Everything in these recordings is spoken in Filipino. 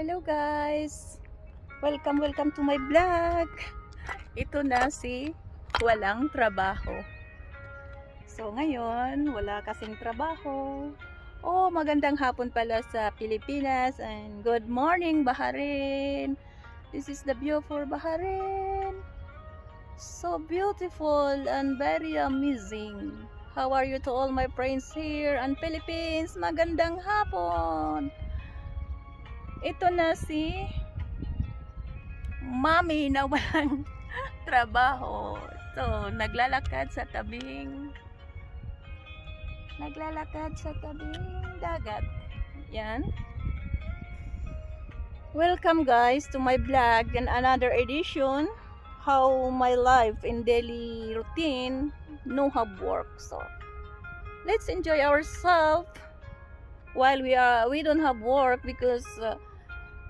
Hello guys! Welcome to my vlog! Ito na si walang trabaho. So ngayon, wala kasing trabaho. Oh, magandang hapon pala sa Pilipinas and good morning Bahrain! This is the view for Bahrain. So beautiful and very amazing. How are you to all my friends here in Philippines? Magandang hapon! Ito na si Mami na walang trabaho. So, naglalakad sa tabing dagat. Yan. Welcome guys to my vlog and another edition. How my life in daily routine, no have work. So, let's enjoy ourselves while we don't have work because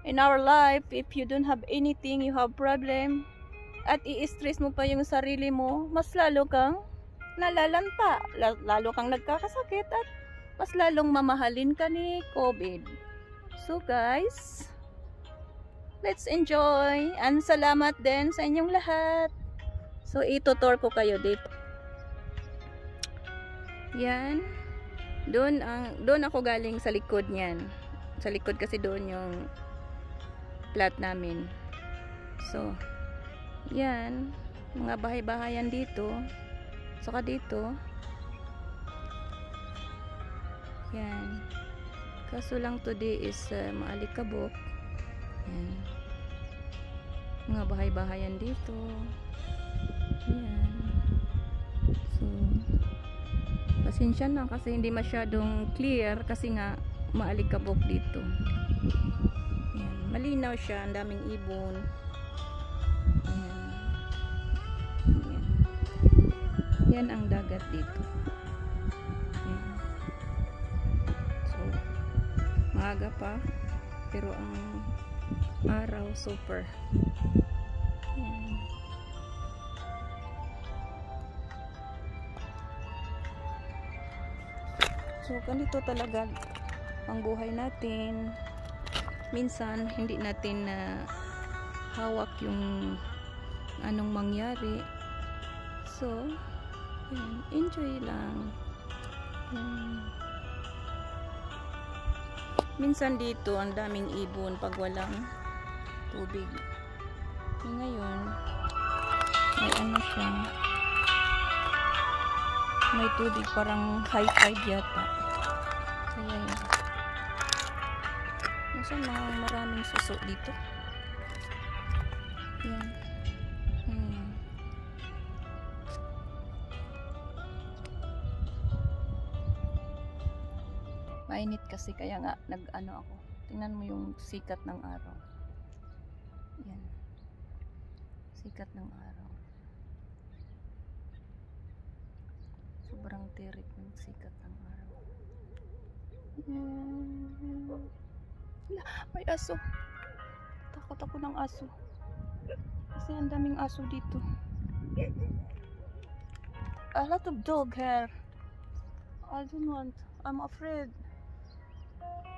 in our life, if you don't have anything, you have problem, at i-stress mo pa yung sarili mo, mas lalo kang nalalanta, lalo kang nagkakasakit, at mas lalong mamahalin ka ni COVID. So guys, let's enjoy, and salamat din sa inyong lahat. So itutur ko kayo dito. Yan. Doon ako galing sa likod niyan. Sa likod kasi doon yung plat namin. So, yan. Mga bahay-bahayan dito. Saka dito. Yan. Kaso lang today is maalikabok. Yan. Mga bahay-bahayan dito. Yan. So, pasensya na kasi hindi masyadong clear kasi nga maalikabok dito. Yan. Malinaw siya, ang daming ibon. Yan. Yan. Yan ang dagat dito. Yan. So, maaga pa pero ang araw super. Yan. So, ganito talaga ang buhay natin. Minsan, hindi natin hawak yung anong mangyari. So, yan, enjoy lang. Yan. Minsan dito, ang daming ibon pag walang tubig. Ngayon, may ano siya. May tubig, parang high tide yata. Kaya yun. Nasaan maraming suso dito? Yan. Mainit kasi kaya nga nag-ano ako. Tingnan mo yung sikat ng araw. Yan. Sikat ng araw. Sobrang tirik ng sikat ng araw. May aso. Takot ako ng aso. Kasi ang daming aso dito. A lot of dog here. I don't want. I'm afraid.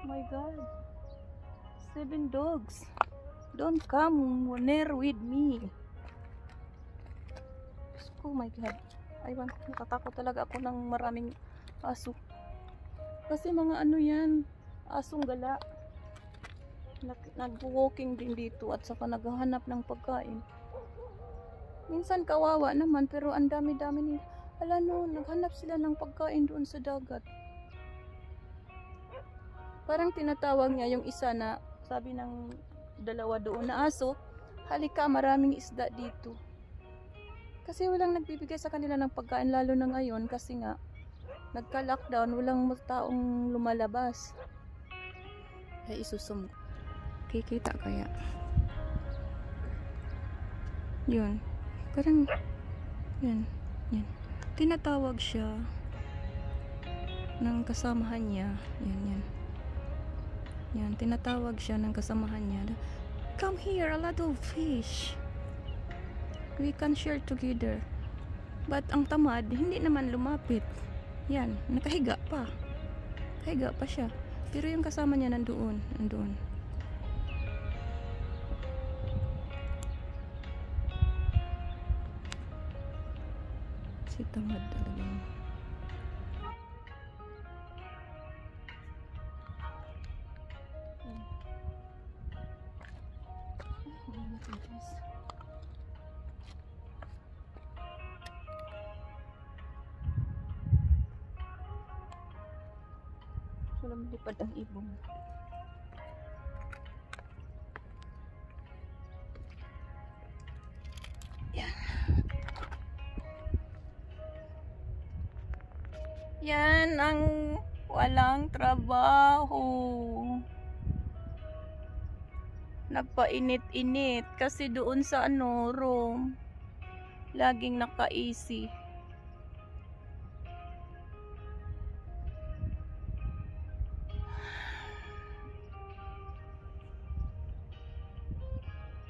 My God. 7 dogs. Don't come near with me. Oh my God. Aywan, natatakot talaga ako ng maraming aso. Kasi mga ano yan, asong gala. Nag-walking din dito at saka naghahanap ng pagkain. Minsan kawawa naman pero ang dami-dami nila. Ala no, naghanap sila ng pagkain doon sa dagat. Parang tinatawag niya yung isa na sabi ng dalawa doon na aso, halika maraming isda dito. Kasi walang nagbibigay sa kanila ng pagkain lalo na ngayon kasi nga nagka-lockdown, walang taong lumalabas. Ay isusum. Kikita kaya. Yun. Parang yan. Tinatawag siya ng kasamahan niya. Yan, tinatawag siya ng kasamahan niya. Come here, a lot of fish. We can share together. But ang tamad, hindi naman lumapit. Yan, nakahiga pa. Kahiga pa siya. Pero yung kasama niya nandoon. Si tamad talaga. Wala malipad ang ibong. Yan. Yan ang walang trabaho. Nagpainit-init kasi doon sa room laging naka-AC.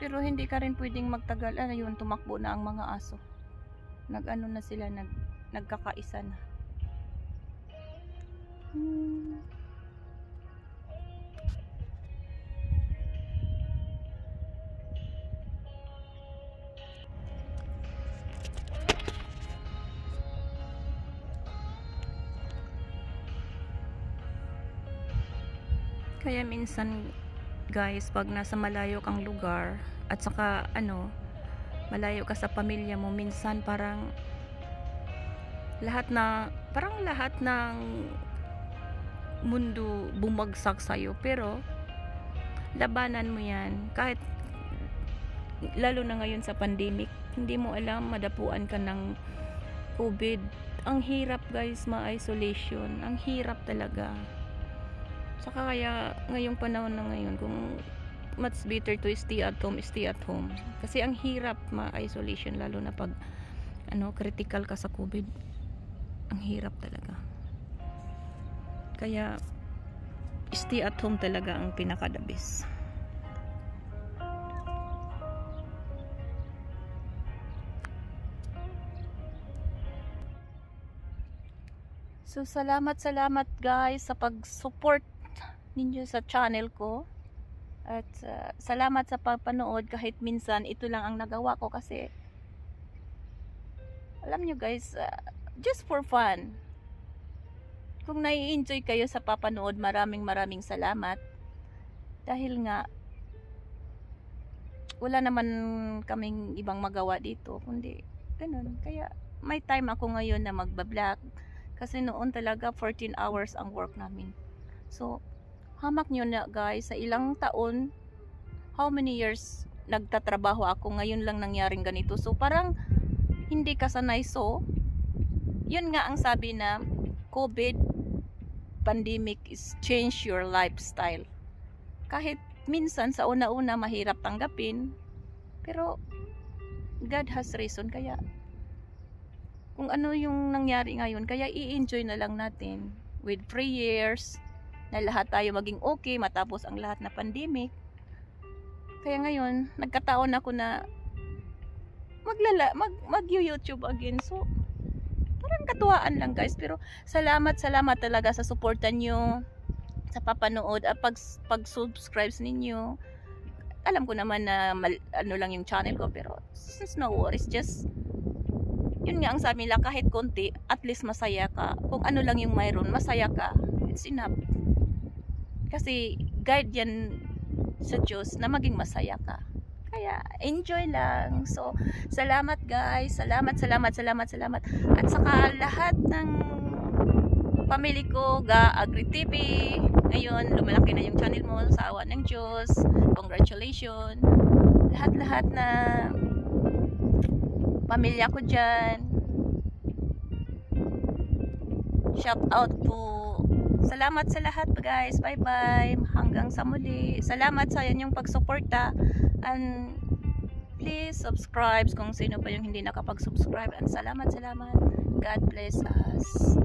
Pero hindi ka rin pwedeng magtagal. Ayun, tumakbo na ang mga aso. Nag-ano na sila, nagkakaisa na. Kaya minsan guys, pag nasa malayo kang lugar at saka malayo ka sa pamilya mo, minsan parang lahat ng mundo bumagsak sa'yo, pero labanan mo yan. Kahit lalo na ngayon sa pandemic, hindi mo alam, madapuan ka ng COVID. Ang hirap guys, ma-isolation. Ang hirap talaga. Saka kaya ngayong panahon na ngayon, kung much better to stay at home, stay at home. Kasi ang hirap ma-isolation, lalo na pag critical ka sa COVID. Ang hirap talaga. Kaya stay at home talaga ang pinaka-the best. So salamat guys sa pag-support ninyo sa channel ko. At salamat sa pagpanood, kahit minsan ito lang ang nagawa ko kasi alam nyo guys, just for fun. Kung nai-enjoy kayo sa papanood, maraming salamat. Dahil nga wala naman kaming ibang magawa dito kundi ganun. Kaya may time ako ngayon na magbablog kasi noon talaga 14 hours ang work namin. So hamak nyo na guys, sa ilang taon, how many years nagtatrabaho ako, ngayon lang nangyaring ganito. So parang hindi ka sanay. So yun nga ang sabi na COVID pandemic is change your lifestyle. Kahit minsan sa una-una mahirap tanggapin, pero God has reason. Kaya kung ano yung nangyari ngayon, kaya i-enjoy na lang natin with prayers na lahat tayo maging okay matapos ang lahat na pandemic. Kaya ngayon nagkataon ako na mag-YouTube again. So parang katuwaan lang guys, pero salamat talaga sa suporta nyo sa papanood at pag-subscribe ninyo. Alam ko naman na lang yung channel ko, pero since no worries, just yun nga ang sabi nila, kahit konti, at least masaya ka. Kung ano lang yung mayroon, masaya ka, it's enough. Kasi guide yan sa Diyos na maging masaya ka. Kaya enjoy lang. So salamat guys, salamat. At saka lahat ng family ko, Agri TV, ngayon lumalaki na yung channel mo sa awa ng Diyos. Congratulations lahat na pamilya ko dyan. Shout out to salamat sa lahat guys. Bye bye, hanggang sa muli. Salamat sa inyong pagsuporta, and please subscribe kung sino pa yung hindi nakapag-subscribe. And salamat. God bless us.